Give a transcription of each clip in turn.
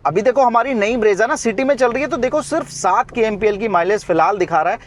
अभी देखो हमारी नई ब्रेजा ना सिटी में चल रही है, तो देखो सिर्फ 7 kmpl की माइलेज फिलहाल दिखा रहा है।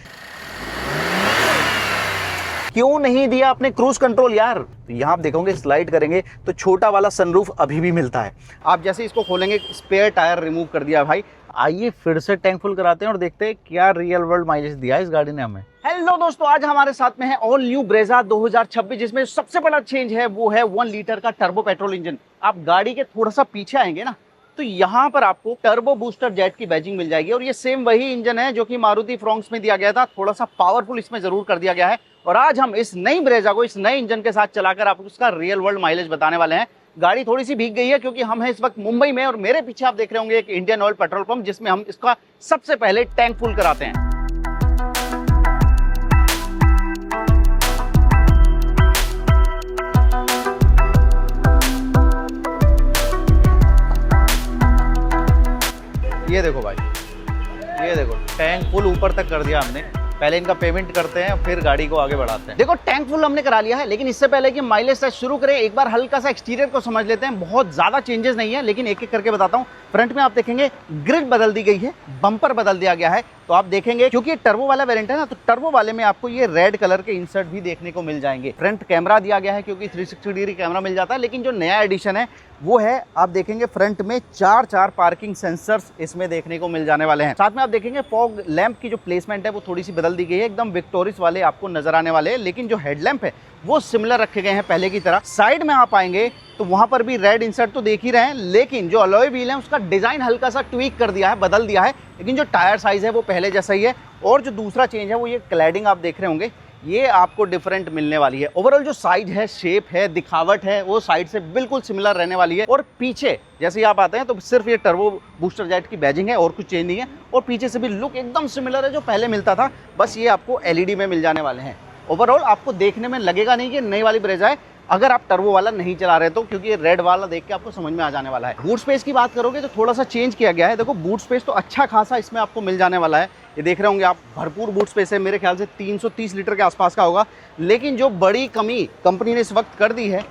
क्यों नहीं दिया आपने क्रूज कंट्रोल यार? तो यहाँ आप देखोगे स्लाइड करेंगे तो छोटा वाला सनरूफ अभी भी मिलता है। आप जैसे इसको खोलेंगे स्पेयर टायर रिमूव कर दिया भाई। आइए फिर से टैंक फुल कराते हैं और देखते हैं क्या रियल वर्ल्ड माइलेज दिया है इस गाड़ी ने हमें। हेलो दोस्तों, आज हमारे साथ में है ऑल न्यू ब्रेजा 2026, जिसमें सबसे बड़ा चेंज है वो है 1 लीटर का टर्बो पेट्रोल इंजन। आप गाड़ी के थोड़ा सा पीछे आएंगे ना, तो यहाँ पर आपको टर्बो बूस्टर जेट की बैजिंग मिल जाएगी। और ये सेम वही इंजन है जो कि मारुति फ्रॉन्क्स में दिया गया था, थोड़ा सा पावरफुल इसमें जरूर कर दिया गया है। और आज हम इस नई ब्रेजा को इस नए इंजन के साथ चलाकर आपको उसका रियल वर्ल्ड माइलेज बताने वाले हैं। गाड़ी थोड़ी सी भीग गई है क्योंकि हम हैं इस वक्त मुंबई में, और मेरे पीछे आप देख रहे होंगे एक इंडियन ऑयल पेट्रोल पंप, जिसमें हम इसका सबसे पहले टैंक फुल कराते हैं। ये देखो भाई, ये देखो टैंक फुल ऊपर तक कर दिया हमने। पहले इनका पेमेंट करते हैं फिर गाड़ी को आगे बढ़ाते हैं। देखो टैंक फुल हमने करा लिया है, लेकिन इससे पहले कि माइलेज टेस्ट शुरू करें एक बार हल्का सा एक्सटीरियर को समझ लेते हैं। बहुत ज्यादा चेंजेस नहीं है, लेकिन एक एक करके बताता हूँ। फ्रंट में आप देखेंगे ग्रिल बदल दी गई है, बम्पर बदल दिया गया है। तो आप देखेंगे क्योंकि टर्बो वाला वेरिएंट है ना, तो टर्बो वाले में आपको ये रेड कलर के इंसर्ट भी देखने को मिल जाएंगे। फ्रंट कैमरा दिया गया है क्योंकि 360 डिग्री कैमरा मिल जाता है। लेकिन जो नया एडिशन है वो है, आप देखेंगे फ्रंट में 4 पार्किंग सेंसर्स इसमें देखने को मिल जाने वाले हैं। साथ में आप देखेंगे फॉग लैंप की जो प्लेसमेंट है वो थोड़ी सी बदल दी गई है, एकदम विक्टोरियस वाले आपको नजर आने वाले हैं। लेकिन जो हेडलैम्प है वो सिमिलर रखे गए हैं पहले की तरह। साइड में आप आएंगे तो वहां पर भी रेड इंसर्ट तो देख ही रहे हैं, लेकिन जो अलॉय व्हील है उसका डिजाइन हल्का सा ट्वीक कर दिया है, बदल दिया है। लेकिन जो टायर साइज है वो पहले जैसा ही है। और जो दूसरा चेंज है वो ये क्लैडिंग आप देख रहे होंगे, ये आपको डिफरेंट मिलने वाली है। ओवरऑल जो साइज है, शेप है, दिखावट है, वो साइड से बिल्कुल सिमिलर रहने वाली है। और पीछे जैसे ही आप आते हैं तो सिर्फ ये टर्बो बूस्टर जेट की बैजिंग है और कुछ चेंज नहीं है। और पीछे से भी लुक एकदम सिमिलर है जो पहले मिलता था, बस ये आपको एलईडी में मिल जाने वाले हैं। ओवरऑल आपको देखने में लगेगा नहीं कि नई वाली ब्रेजा है, अगर आप टर्बो वाला नहीं चला रहे तो, क्योंकि ये रेड वाला देख के आपको समझ में आ जाने वाला है। बूट स्पेस की बात करोगे तो थोड़ा सा चेंज किया गया है। देखो बूट स्पेस तो अच्छा खासा इसमें आपको मिल जाने वाला है। ये देख रहे होंगे आप, भरपूर बूट स्पेस है, मेरे ख्याल से 330 लीटर के आसपास का होगा। लेकिन जो बड़ी कमी कंपनी ने इस वक्त कर दी है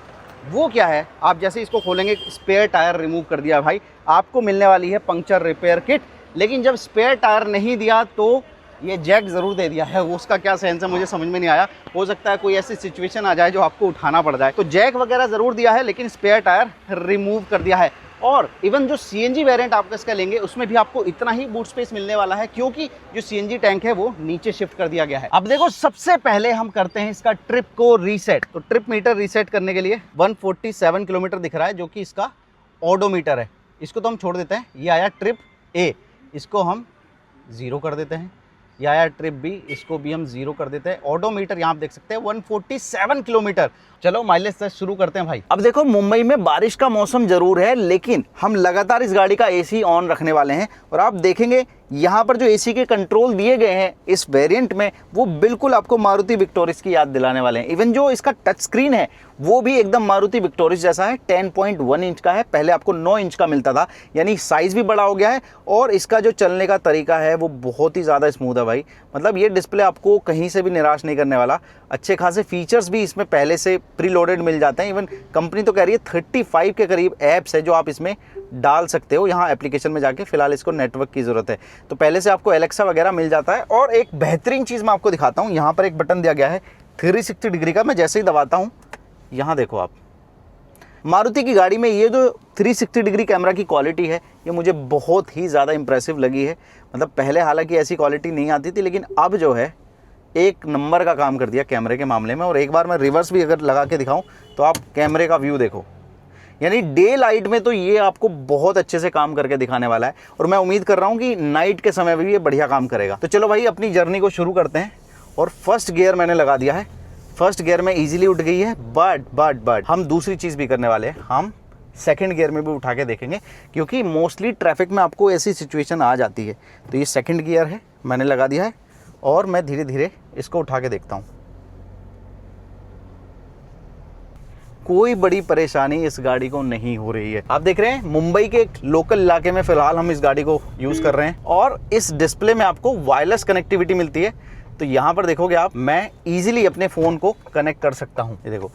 वो क्या है, आप जैसे इसको खोलेंगे स्पेयर टायर रिमूव कर दिया भाई, आपको मिलने वाली है पंक्चर रिपेयर किट। लेकिन जब स्पेयर टायर नहीं दिया तो ये जैक ज़रूर दे दिया है। वो उसका क्या सेंस है मुझे समझ में नहीं आया। हो सकता है कोई ऐसी सिचुएशन आ जाए जो आपको उठाना पड़ जाए। तो जैक वगैरह ज़रूर दिया है, लेकिन स्पेयर टायर रिमूव कर दिया है। और इवन जो सीएनजी वेरिएंट आप इसका लेंगे उसमें भी आपको इतना ही बूट स्पेस मिलने वाला है, क्योंकि जो सीएनजी टैंक है वो नीचे शिफ्ट कर दिया गया है। अब देखो सबसे पहले हम करते हैं इसका ट्रिप को रीसेट। तो ट्रिप मीटर रीसेट करने के लिए 147 किलोमीटर दिख रहा है, जो कि इसका ओडोमीटर है। इसको तो हम छोड़ देते हैं। ये आया ट्रिप ए, इसको हम 0 कर देते हैं। ये आया ट्रिप बी, इसको भी हम 0 कर देते हैं। ओडोमीटर यहाँ आप देख सकते हैं 147 किलोमीटर। चलो माइलेज टेस्ट शुरू करते हैं भाई। अब देखो मुंबई में बारिश का मौसम जरूर है, लेकिन हम लगातार इस गाड़ी का एसी ऑन रखने वाले हैं। और आप देखेंगे यहाँ पर जो एसी के कंट्रोल दिए गए हैं इस वेरिएंट में, वो बिल्कुल आपको मारुति विक्टोरियस की याद दिलाने वाले हैं। इवन जो इसका टच स्क्रीन है वो भी एकदम मारुति विक्टोरियस जैसा है। 10.1 इंच का है, पहले आपको 9 इंच का मिलता था, यानी साइज भी बड़ा हो गया है। और इसका जो चलने का तरीका है वो बहुत ही ज़्यादा स्मूथ है भाई। मतलब ये डिस्प्ले आपको कहीं से भी निराश नहीं करने वाला। अच्छे खासे फीचर्स भी इसमें पहले से प्री लोडेड मिल जाते हैं। इवन कंपनी तो कह रही है 35 के करीब ऐप्स है जो आप इसमें डाल सकते हो यहाँ एप्लीकेशन में जाके। फिलहाल इसको नेटवर्क की ज़रूरत है, तो पहले से आपको एलेक्सा वगैरह मिल जाता है। और एक बेहतरीन चीज़ मैं आपको दिखाता हूँ, यहाँ पर एक बटन दिया गया है 360 डिग्री का। मैं जैसे ही दबाता हूँ, यहाँ देखो आप, मारुति की गाड़ी में ये जो 360 डिग्री कैमरा की क्वालिटी है ये मुझे बहुत ही ज़्यादा इंप्रेसिव लगी है। मतलब पहले हालांकि ऐसी क्वालिटी नहीं आती थी, लेकिन अब जो है एक नंबर का काम कर दिया कैमरे के मामले में। और एक बार मैं रिवर्स भी अगर लगा के दिखाऊं तो आप कैमरे का व्यू देखो, यानी डे लाइट में तो ये आपको बहुत अच्छे से काम करके दिखाने वाला है। और मैं उम्मीद कर रहा हूँ कि नाइट के समय भी ये बढ़िया काम करेगा। तो चलो भाई अपनी जर्नी को शुरू करते हैं। और फर्स्ट गियर मैंने लगा दिया है, फर्स्ट गियर में ईजिली उठ गई है। बट हम दूसरी चीज़ भी करने वाले हैं, हम सेकंड गियर में भी उठा के देखेंगे, क्योंकि मोस्टली ट्रैफिक में आपको ऐसी सिचुएशन आ जाती है। तो ये सेकंड गियर है, मैंने लगा दिया है और मैं धीरे धीरे इसको उठा के देखता हूँ। कोई बड़ी परेशानी इस गाड़ी को नहीं हो रही है। आप देख रहे हैं मुंबई के एक लोकल इलाके में फिलहाल हम इस गाड़ी को यूज़ कर रहे हैं। और इस डिस्प्ले में आपको वायरलेस कनेक्टिविटी मिलती है। तो यहाँ पर देखोगे आप, मैं इजीली अपने फ़ोन को कनेक्ट कर सकता हूँ। ये देखो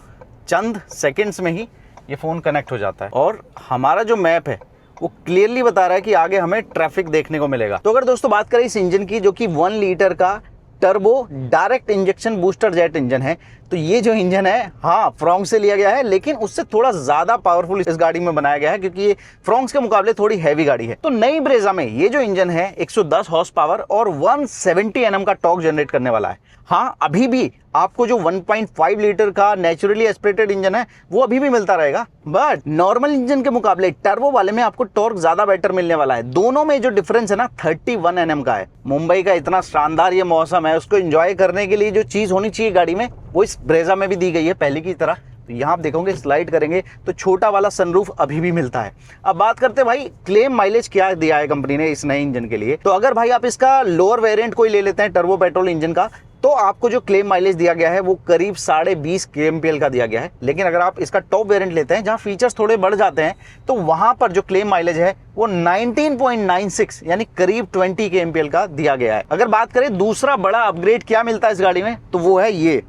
चंद सेकंड्स में ही ये फ़ोन कनेक्ट हो जाता है। और हमारा जो मैप है वो क्लियरली बता रहा है कि आगे हमें ट्रैफिक देखने को मिलेगा। तो अगर दोस्तों बात करें इस इंजन की, जो कि 1 लीटर का turbo direct injection booster jet engine है, तो ये जो इंजन है हाँ फ्रोंक्स से लिया गया है, लेकिन उससे थोड़ा ज्यादा पावरफुल इस गाड़ी में बनाया गया है, क्योंकि ये फ्रोंक्स के मुकाबले थोड़ी हैवी गाड़ी है। तो नई ब्रेजा में ये जो इंजन है 110 हॉर्स पावर और 170 Nm का टॉर्क जनरेट करने वाला है। हाँ, अभी भी आपको जो 1.5 लीटर का नेचुरली एस्पिरेटेड इंजन है वो अभी भी मिलता रहेगा, बट नॉर्मल इंजन के मुकाबले टर्बो वाले में आपको टॉर्क ज्यादा बेटर मिलने वाला है। दोनों में जो डिफरेंस है ना 31 Nm का है। मुंबई का इतना शानदार ये मौसम है, उसको एंजॉय करने के लिए जो चीज होनी चाहिए गाड़ी में वो इस ब्रेजा में भी दी गई है पहले की तरह। तो यहाँ आप देखोगे स्लाइड करेंगे तो छोटा वाला सनरूफ अभी भी मिलता है। अब बात करते हैं भाई क्लेम माइलेज क्या दिया है कंपनी ने इस नए इंजन के लिए। तो अगर भाई आप इसका लोअर वेरिएंट कोई ले लेते हैं टर्बो पेट्रोल इंजन का, तो आपको जो क्लेम माइलेज दिया गया है वो करीब 20.5 kmpl का दिया गया है। लेकिन अगर आप इसका टॉप वेरिएंट लेते हैं जहां फीचर्स थोड़े बढ़ जाते हैं, तो वहां पर जो क्लेम माइलेज है वो 19.96 यानी करीब 20 kmpl का दिया गया है। अगर बात करें दूसरा बड़ा अपग्रेड क्या मिलता है इस गाड़ी में, तो वो है ये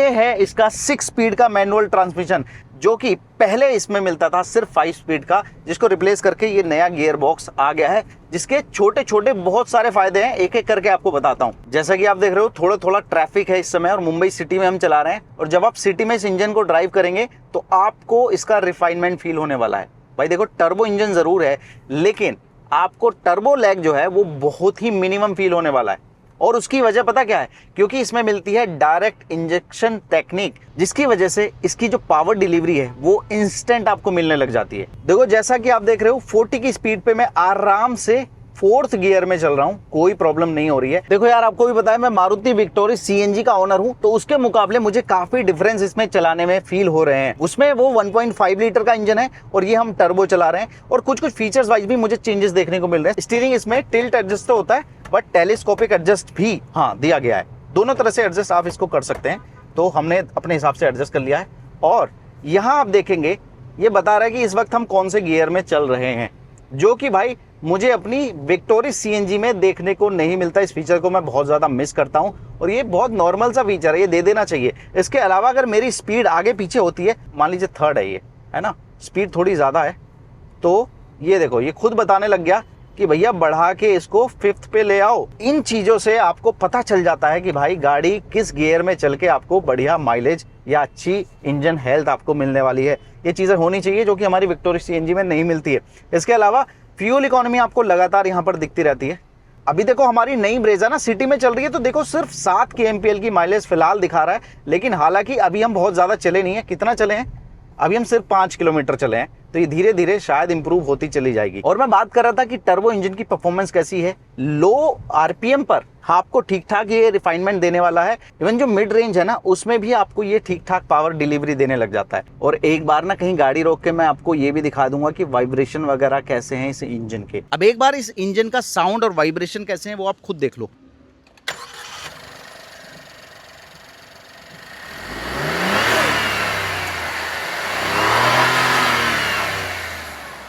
है इसका 6 स्पीड का मैनुअल ट्रांसमिशन, जो कि पहले इसमें मिलता था सिर्फ 5 स्पीड का, जिसको रिप्लेस करके ये नया गियर बॉक्स आ गया है, जिसके छोटे छोटे बहुत सारे फायदे हैं। एक एक करके आपको बताता हूं। जैसा कि आप देख रहे हो थोड़ा थोड़ा ट्रैफिक है इस समय और मुंबई सिटी में हम चला रहे हैं, और जब आप सिटी में इस इंजन को ड्राइव करेंगे तो आपको इसका रिफाइनमेंट फील होने वाला है। भाई देखो टर्बो इंजन जरूर है, लेकिन आपको टर्बो लैग जो है वो बहुत ही मिनिमम फील होने वाला है। और उसकी वजह पता क्या है, क्योंकि इसमें मिलती है डायरेक्ट इंजेक्शन टेक्निक, जिसकी वजह से इसकी जो पावर डिलीवरी है वो इंस्टेंट आपको मिलने लग जाती है। देखो जैसा कि आप देख रहे हो 40 की स्पीड पे मैं आराम से 4th गियर में चल रहा हूं, कोई प्रॉब्लम नहीं हो रही है। देखो यार आपको भी पता है मैं मारुति विक्टोरिया सीएनजी का ओनर हूं, तो उसके मुकाबले मुझे काफी डिफरेंस इसमें चलाने में फील हो रहे हैं। उसमें वो 1.5 लीटर का इंजन है और ये हम टर्बो चला रहे हैं, और कुछ कुछ फीचर्स वाइज भी मुझे चेंजेस देखने को मिल रहे हैं। स्टीयरिंग इसमें टिल्ट एडजस्ट तो होता है, बट टेलीस्कोपिक एडजस्ट भी हाँ दिया गया है। दोनों तरह से एडजस्ट आप इसको कर सकते हैं, तो हमने अपने हिसाब से एडजस्ट कर लिया है। और यहाँ आप देखेंगे ये बता रहा है कि इस वक्त हम कौन से गियर में चल रहे हैं, जो कि भाई मुझे अपनी विक्टोरिया सीएनजी में देखने को नहीं मिलता। इस फीचर को मैं बहुत ज़्यादा मिस करता हूं, और ये बहुत नॉर्मल सा फीचर है, ये दे देना चाहिए। इसके अलावा अगर मेरी स्पीड आगे पीछे होती है, मान लीजिए 3rd है ये, है ना, स्पीड थोड़ी ज़्यादा है, तो ये देखो ये खुद बताने लग गया कि भैया बढ़ा के इसको 5th पे ले आओ। इन चीज़ों से आपको पता चल जाता है कि भाई गाड़ी किस गियर में चल के आपको बढ़िया माइलेज या अच्छी इंजन हेल्थ आपको मिलने वाली है। ये चीज़ें होनी चाहिए जो कि हमारी विक्टोरिया सीएनजी में नहीं मिलती है। इसके अलावा फ्यूल इकोनॉमी आपको लगातार यहाँ पर दिखती रहती है। अभी देखो हमारी नई ब्रेजा ना सिटी में चल रही है, तो देखो सिर्फ 7 kmpl की माइलेज फिलहाल दिखा रहा है, लेकिन हालांकि अभी हम बहुत ज़्यादा चले नहीं है। कितना चले हैं? अभी हम सिर्फ 5 किलोमीटर चले हैं, तो ये धीरे धीरे शायद इंप्रूव होती चली जाएगी। और मैं बात कर रहा था कि टर्बो इंजन की परफॉर्मेंस कैसी है। लो आरपीएम पर आपको ठीक ठाक ये रिफाइनमेंट देने वाला है। इवन जो मिड रेंज है ना, उसमें भी आपको ये ठीक ठाक पावर डिलीवरी देने लग जाता है। और एक बार ना कहीं गाड़ी रोक के मैं आपको ये भी दिखा दूंगा कि वाइब्रेशन वगैरह कैसे हैं इस इंजन के। अब एक बार इस इंजन का साउंड और वाइब्रेशन कैसे हैं वो आप खुद देख लो।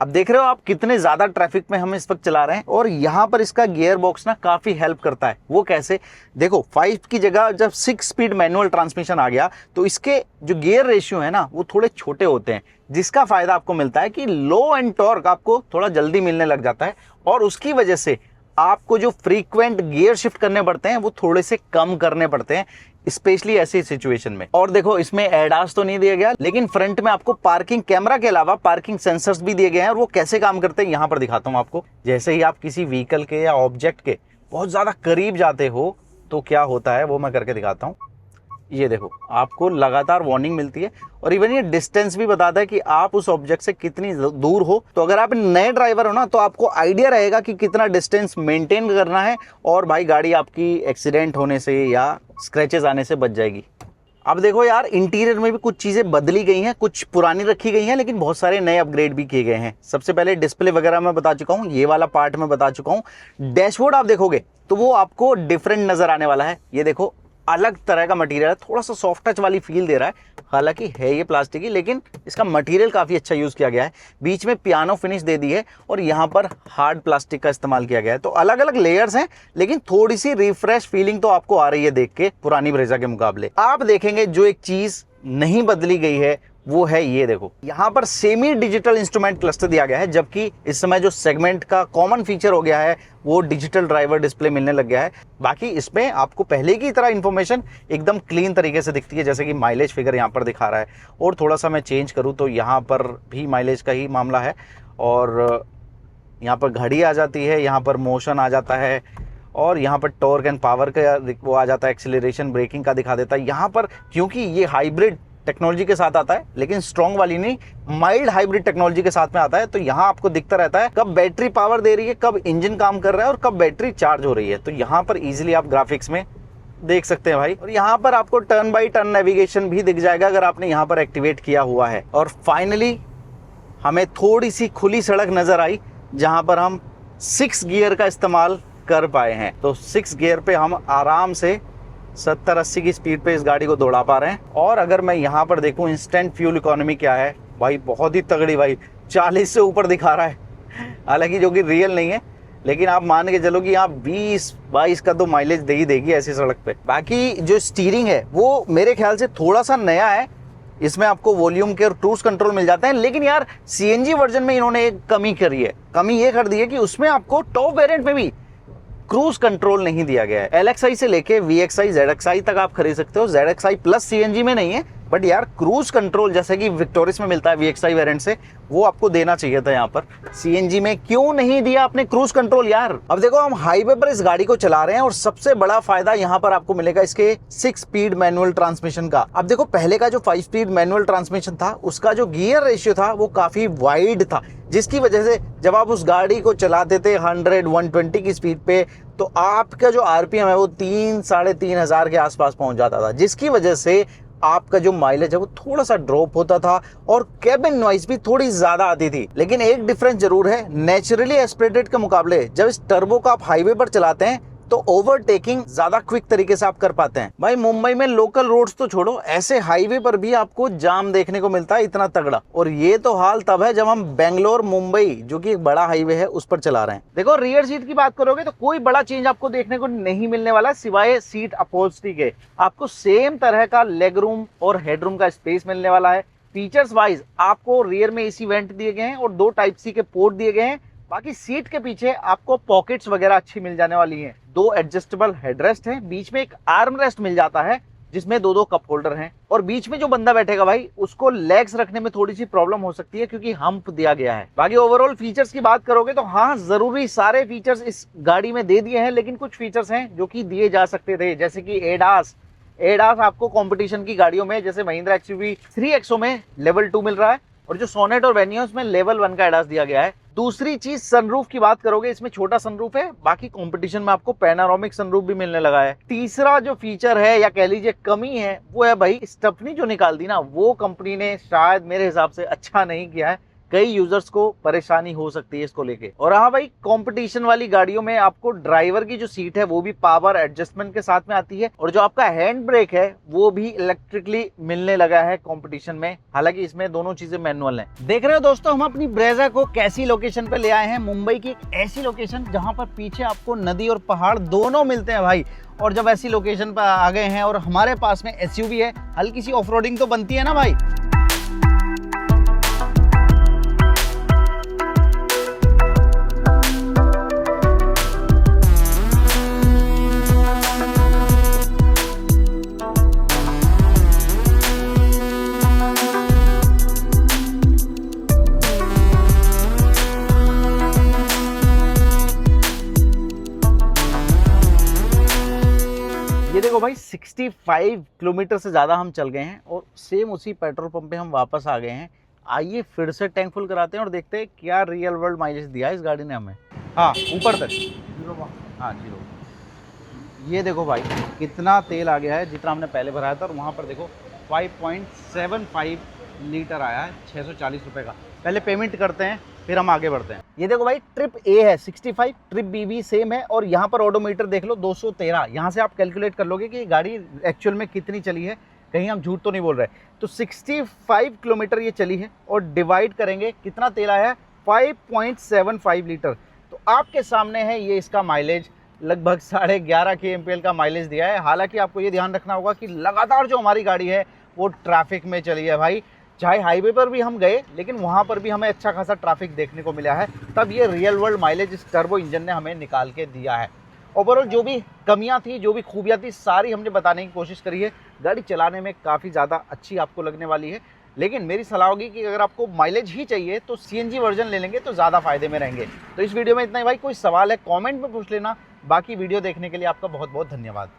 अब देख रहे हो आप कितने ज्यादा ट्रैफिक में हम इस वक्त चला रहे हैं, और यहाँ पर इसका गियर बॉक्स ना काफी हेल्प करता है। वो कैसे? देखो 5 की जगह जब 6 स्पीड मैनुअल ट्रांसमिशन आ गया, तो इसके जो गियर रेशियो है ना वो थोड़े छोटे होते हैं, जिसका फायदा आपको मिलता है कि लो एंड टॉर्क आपको थोड़ा जल्दी मिलने लग जाता है, और उसकी वजह से आपको जो फ्रीक्वेंट गियर शिफ्ट करने पड़ते हैं वो थोड़े से कम करने पड़ते हैं, स्पेशली ऐसी सिचुएशन में। और देखो इसमें एडास तो नहीं दिया गया, लेकिन फ्रंट में आपको पार्किंग कैमरा के अलावा पार्किंग सेंसर्स भी दिए गए हैं, और वो कैसे काम करते हैं यहाँ पर दिखाता हूँ आपको। जैसे ही आप किसी व्हीकल के या ऑब्जेक्ट के बहुत ज्यादा करीब जाते हो तो क्या होता है वो मैं करके दिखाता हूँ। ये देखो आपको लगातार वार्निंग मिलती है, और इवन ये डिस्टेंस भी बताता है कि आप उस ऑब्जेक्ट से कितनी दूर हो। तो अगर आप नए ड्राइवर हो ना, तो आपको आइडिया रहेगा कि कितना डिस्टेंस मेंटेन करना है, और भाई गाड़ी आपकी एक्सीडेंट होने से या स्क्रैचेस आने से बच जाएगी। अब देखो यार इंटीरियर में भी कुछ चीज़ें बदली गई हैं, कुछ पुरानी रखी गई हैं, लेकिन बहुत सारे नए अपग्रेड भी किए गए हैं। सबसे पहले डिस्प्ले वगैरह मैं बता चुका हूँ, ये वाला पार्ट मैं बता चुका हूँ। डैशबोर्ड आप देखोगे तो वो आपको डिफरेंट नज़र आने वाला है। ये देखो अलग तरह का मटेरियल है, थोड़ा सा सॉफ्ट टच वाली फील दे रहा है। हालांकि है ये प्लास्टिक ही, लेकिन इसका मटेरियल काफ़ी अच्छा यूज़ किया गया है। बीच में पियानो फिनिश दे दी है, और यहाँ पर हार्ड प्लास्टिक का इस्तेमाल किया गया है। तो अलग अलग लेयर्स हैं, लेकिन थोड़ी सी रिफ्रेश फीलिंग तो आपको आ रही है देख के पुरानी ब्रेजा के मुकाबले। आप देखेंगे जो एक चीज़ नहीं बदली गई है वो है ये देखो, यहाँ पर सेमी डिजिटल इंस्ट्रूमेंट क्लस्टर दिया गया है, जबकि इस समय जो सेगमेंट का कॉमन फीचर हो गया है वो डिजिटल ड्राइवर डिस्प्ले मिलने लग गया है। बाकी इसमें आपको पहले की तरह इन्फॉर्मेशन एकदम क्लीन तरीके से दिखती है, जैसे कि माइलेज फिगर यहाँ पर दिखा रहा है। और थोड़ा सा मैं चेंज करूँ तो यहाँ पर भी माइलेज का ही मामला है, और यहाँ पर घड़ी आ जाती है, यहाँ पर मोशन आ जाता है, और यहाँ पर टॉर्क एंड पावर का वो आ जाता है, एक्सीलरेशन ब्रेकिंग का दिखा देता है। यहाँ पर क्योंकि ये हाइब्रिड टेक्नोलॉजी के साथ आता है, लेकिन स्ट्रॉन्ग वाली नहीं, माइल्ड हाइब्रिड टेक्नोलॉजी के साथ में आता है, तो यहाँ आपको दिखता रहता है कब बैटरी पावर दे रही है, कब इंजन काम कर रहा है और कब बैटरी चार्ज हो रही है। तो यहाँ पर इजीली आप ग्राफिक्स में देख सकते हैं भाई। और यहाँ पर आपको टर्न बाई टर्न नेविगेशन भी दिख जाएगा अगर आपने यहाँ पर एक्टिवेट किया हुआ है। और फाइनली हमें थोड़ी सी खुली सड़क नजर आई, जहाँ पर हम 6 गियर का इस्तेमाल कर पाए हैं। तो 6 गियर पे हम आराम से 70-80 की स्पीड पे इस गाड़ी को दौड़ा पा रहे हैं। और अगर मैं यहाँ पर देखूँ इंस्टेंट फ्यूल इकोनॉमी क्या है भाई, बहुत ही तगड़ी भाई, 40 से ऊपर दिखा रहा है, हालांकि जो कि रियल नहीं है, लेकिन आप मान के चलो कि यहाँ 20-22 का तो माइलेज दे ही देगी ऐसी सड़क पे। बाकी जो स्टीयरिंग है वो मेरे ख्याल से थोड़ा सा नया है, इसमें आपको वॉल्यूम के और क्रूज कंट्रोल मिल जाते हैं। लेकिन यार सीएनजी वर्जन में इन्होंने एक कमी करी है, कमी ये कर दी है कि उसमें आपको टॉप वेरिएंट में भी क्रूज कंट्रोल नहीं दिया गया है। LXi से लेके VXi ZXi तक आप खरीद सकते हो, ZXi प्लस सीएनजी में नहीं है, बट यार क्रूज कंट्रोल जैसे कि विक्टोरिस में मिलता है VXi वेरिएंट से, वो आपको देना चाहिए था। यहाँ पर सीएनजी में क्यों नहीं दिया आपने क्रूज कंट्रोल यार। अब देखो हम हाईवे पर इस गाड़ी को चला रहे हैं और सबसे बड़ा फायदा यहाँ पर आपको मिलेगा इसके 6 स्पीड मैनुअल ट्रांसमिशन का। अब देखो पहले का जो 5 स्पीड मैनुअल ट्रांसमिशन था उसका जो गियर रेशियो था वो काफी वाइड था, जिसकी वजह से जब आप उस गाड़ी को चलाते थे 100-120 की स्पीड पे तो आपका जो आरपीएम है वो 3-3.5 हजार के आसपास पहुंच जाता था, जिसकी वजह से आपका जो माइलेज है वो थोड़ा सा ड्रॉप होता था और कैबिन नॉइज भी थोड़ी ज्यादा आती थी। लेकिन एक डिफरेंस जरूर है, नेचुरली एस्पिरेटेड के मुकाबले जब इस टर्बो का आप हाईवे पर चलाते हैं तो ओवरटेकिंग ज्यादा क्विक तरीके से आप कर पाते हैं। भाई मुंबई में लोकल रोड्स तो छोड़ो, ऐसे हाईवे पर भी आपको जाम देखने को मिलता है इतना तगड़ा। और ये तो हाल तब है जब हम बेंगलोर मुंबई जो कि एक बड़ा हाईवे है उस पर चला रहे हैं। देखो रियर सीट की बात करोगे तो कोई बड़ा चेंज आपको देखने को नहीं मिलने वाला सिवाय सीट अपहोल्स्ट्री के। आपको सेम तरह का लेग रूम और हेडरूम का स्पेस मिलने वाला है। फीचर्स वाइज आपको रियर में एसी वेंट दिए गए हैं और 2 टाइप सी के पोर्ट दिए गए हैं। बाकी सीट के पीछे आपको पॉकेट्स वगैरह अच्छी मिल जाने वाली हैं। 2 एडजस्टेबल हेडरेस्ट हैं, बीच में एक आर्म रेस्ट मिल जाता है जिसमें 2 कप होल्डर हैं, और बीच में जो बंदा बैठेगा भाई उसको लेग्स रखने में थोड़ी सी प्रॉब्लम हो सकती है क्योंकि हम्प दिया गया है। बाकी ओवरऑल फीचर्स की बात करोगे तो हाँ जरूरी सारे फीचर्स इस गाड़ी में दे दिए हैं, लेकिन कुछ फीचर्स हैं जो कि दिए जा सकते थे, जैसे कि एडास आपको कंपटीशन की गाड़ियों में जैसे महिंद्रा XUV 3XO में लेवल 2 मिल रहा है, और जो सोनेट और वेनियोस में लेवल 1 का एडास दिया गया है। दूसरी चीज सनरूफ की बात करोगे, इसमें छोटा सनरूफ है, बाकी कंपटीशन में आपको पैनारोमिक सनरूफ भी मिलने लगा है। तीसरा जो फीचर है या कह लीजिए कमी है वो है भाई स्टेपनी जो निकाल दी ना, वो कंपनी ने शायद मेरे हिसाब से अच्छा नहीं किया है, कई यूजर्स को परेशानी हो सकती है इसको लेके। और हाँ भाई कंपटीशन वाली गाड़ियों में आपको ड्राइवर की जो सीट है वो भी पावर एडजस्टमेंट के साथ में आती है, और जो आपका हैंड ब्रेक है वो भी इलेक्ट्रिकली मिलने लगा है कंपटीशन में, हालांकि इसमें दोनों चीजें मैनुअल हैं। देख रहे हो दोस्तों हम अपनी ब्रेजा को कैसी लोकेशन पे ले आए हैं, मुंबई की एक ऐसी लोकेशन जहां पर पीछे आपको नदी और पहाड़ दोनों मिलते हैं भाई। और जब ऐसी लोकेशन पर आ गए हैं और हमारे पास में SUV है, हल्की सी ऑफ रोडिंग तो बनती है ना भाई। ये देखो भाई 65 किलोमीटर से ज़्यादा हम चल गए हैं और सेम उसी पेट्रोल पंप पे हम वापस आ गए हैं। आइए फिर से टैंक फुल कराते हैं और देखते हैं क्या रियल वर्ल्ड माइलेज दिया है इस गाड़ी ने हमें। हाँ ऊपर तक 0। हाँ 0। ये देखो भाई कितना तेल आ गया है जितना हमने पहले भराया था, और वहाँ पर देखो 5.75 लीटर आया है 640 रुपये का। पहले पेमेंट करते हैं फिर हम आगे बढ़ते हैं। ये देखो भाई ट्रिप A है 65, ट्रिप B भी सेम है, और यहाँ पर ओडोमीटर देख लो 213। यहाँ से आप कैलकुलेट कर लोगे कि गाड़ी एक्चुअल में कितनी चली है, कहीं हम झूठ तो नहीं बोल रहे। तो 65 किलोमीटर ये चली है और डिवाइड करेंगे कितना तेल आया है 5.75 लीटर। तो आपके सामने है ये इसका माइलेज, लगभग 11.5 kmpl का माइलेज दिया है। हालांकि आपको ये ध्यान रखना होगा कि लगातार जो हमारी गाड़ी है वो ट्रैफिक में चली है भाई, चाहे हाईवे पर भी हम गए लेकिन वहाँ पर भी हमें अच्छा खासा ट्रैफिक देखने को मिला है, तब ये रियल वर्ल्ड माइलेज इस टर्बो इंजन ने हमें निकाल के दिया है। ओवरऑल जो भी कमियां थी, जो भी खूबियां थी, सारी हमने बताने की कोशिश करी है। गाड़ी चलाने में काफ़ी ज़्यादा अच्छी आपको लगने वाली है, लेकिन मेरी सलाह होगी कि अगर आपको माइलेज ही चाहिए तो सीएनजी वर्जन ले लेंगे तो ज़्यादा फायदे में रहेंगे। तो इस वीडियो में इतना ही भाई, कोई सवाल है कमेंट में पूछ लेना। बाकी वीडियो देखने के लिए आपका बहुत बहुत धन्यवाद।